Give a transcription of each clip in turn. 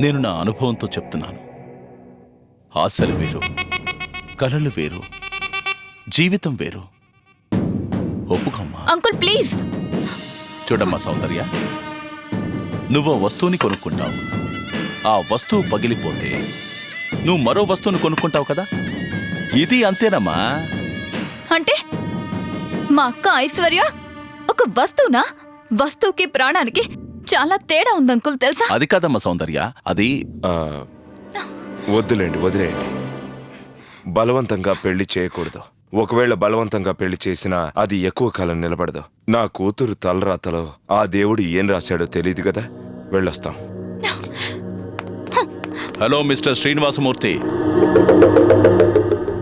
నేను నా అనుభవంతో చెప్తున్నాను. ఆశలు వేరు, కలలు వేరు, జీవితం వేరు. ఒప్పుకోమ్మా. Uncle please. చూడమ్మా సౌందర్య, నువ్వు వస్తువుని కొనుక్కుంటావు. ఆ వస్తువు పగిలిపోతే నువ్వు మరో వస్తువుని కొనుక్కుంటావు కదా. ఇది అంతేనమ్మా. అంటే మా అక్క ఐశ్వర్య ఒక వస్తువునా? వస్తువుకి ప్రాణానికి చాలా తేడా ఉంది అంకుల్, తెలుసా? అది కాదమ్మా సౌందర్య, అది వదిలేయండి. బలవంతంగా పెళ్లి చేయకూడదు. ఒకవేళ బలవంతంగా పెళ్లి చేసినా అది ఎక్కువ కాలం నిలబడదు. నా కూతురు తలరాతలో ఆ దేవుడు ఏం రాశాడో తెలియదు కదా. వెళ్ళొస్తాం. హలో మిస్టర్ శ్రీనివాసమూర్తి,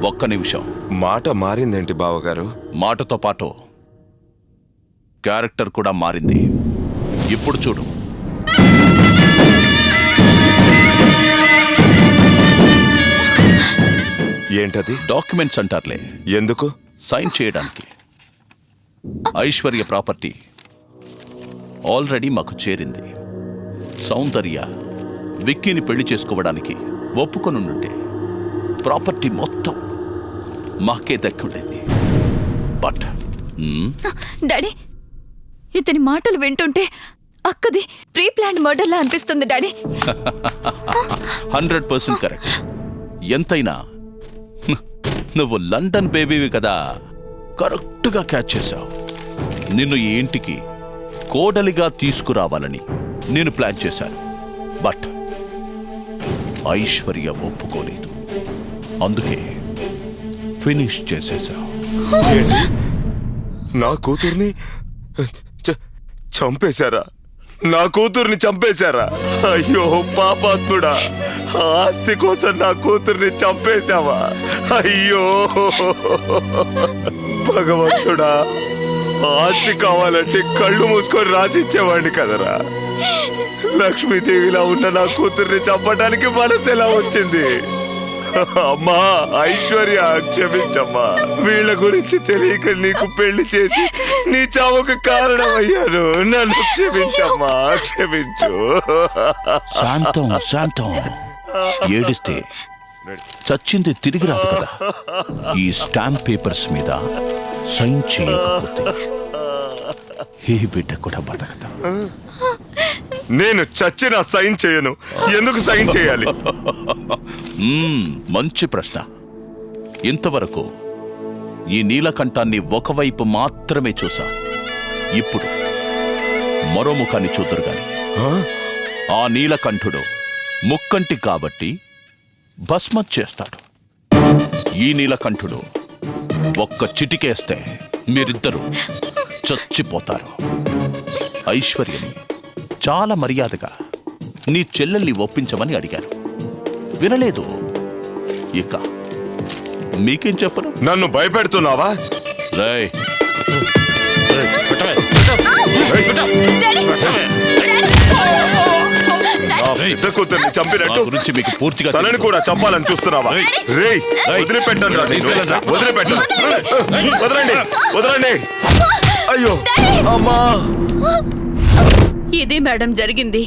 ఒక్క నిమిషం. మాట మారిందేంటి బావగారు? మాటతో పాటు క్యారెక్టర్ కూడా మారింది. ఇప్పుడు చూడు. ఏంటది? డాక్యుమెంట్స్ అంటారులే. ఎందుకు? సైన్ చేయడానికి. ఐశ్వర్య ప్రాపర్టీ ఆల్రెడీ మాకు చేరింది. సౌందర్య విక్కీని పెళ్లి చేసుకోవడానికి ఒప్పుకొనుంటే ప్రాపర్టీ మొత్తం మాకే దక్కుండేది. బట్ డాడీ, ఇతని మాటలు వింటుంటే అక్కది ప్రీ ప్లాన్డ్ మర్డర్లా అనిపిస్తుంది డాడీ. 100% కరెక్ట్. ఎంతైనా నువ్వు లండన్ బేబీవి కదా, కరెక్ట్గా క్యాచ్ చేశావు. నిన్ను ఈ ఇంటికి కోడలిగా తీసుకురావాలని నేను ప్లాన్ చేశాను. బట్ ఐశ్వర్య ఒప్పుకోలేదు. అందుకే ఫినిష్ చేసేశావు. నా కూతుర్ని చంపేశారా? నా కూతుర్ని చంపేశారా? అయ్యో పాపాత్ముడా, ఆస్తి కోసం నా కూతుర్ని చంపేశావా? అయ్యో భగవంతుడా, ఆస్తి కావాలంటే కళ్ళు మూసుకొని రాసిచ్చేవాడిని కదరా. లక్ష్మీదేవిలా ఉన్న నా కూతుర్ని చంపడానికి మనసు ఎలా వచ్చింది? అమ్మా ఐశ్వర్య, క్షమించమ్మా. వీళ్ళ గురించి తెలియక నీకు పెళ్లి చేసి నీ చావుకు కారణమయ్యాను. నన్ను క్షమించమ్మా, క్షమించు. శాంతం. ఏడిస్తే చచ్చింది తిరిగి రాదు కదా. ఈ స్టాంప్ పేపర్స్ మీద సైన్ చేయకపోతే ఈ బిడ్డ కూడా బతకదా. నేను చచ్చినా సైన్ చేయను. ఎందుకు సైన్ చేయాలి? మంచి ప్రశ్న. ఇంతవరకు ఈ నీలకంఠాన్ని ఒకవైపు మాత్రమే చూసా. ఇప్పుడు మరో ముఖాన్ని చూద్దరు గాని. ఆ నీలకంఠుడు ముక్కంటి కాబట్టి భస్మం చేస్తాడు. ఈ నీలకంఠుడు ఒక్క చిటికేస్తే మీరిద్దరూ చచ్చిపోతారు. ఐశ్వర్యని చాలా మర్యాదగా నీ చెల్లెల్ని ఒప్పించమని అడిగారు. వినలేదు. ఇక మీకేం చెప్పను? నన్ను భయపెడుతున్నావా? రేయ్, పెద్ద కూతుర్ని చంపినట్టు గురించి మీకు పూర్తిగా తనని కూడా చంపాలని చూస్తున్నావా? రేయ్, వదిలిపెట్టండి. వదలండి. అయ్యో అమ్మా. ఇది మేడం జరిగింది.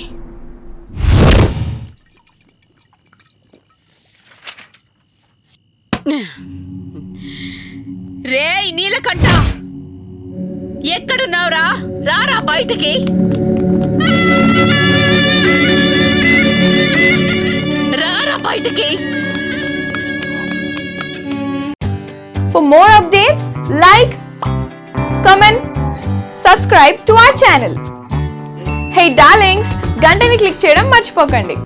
రేయ్ నీలకంఠ, ఎక్కడున్నావురా? రారా బయటికి. రారా బయటికి. For more updates, like, comment, subscribe to our channel. Hey darlings, గంటని click చేయడం మర్చిపోకండి.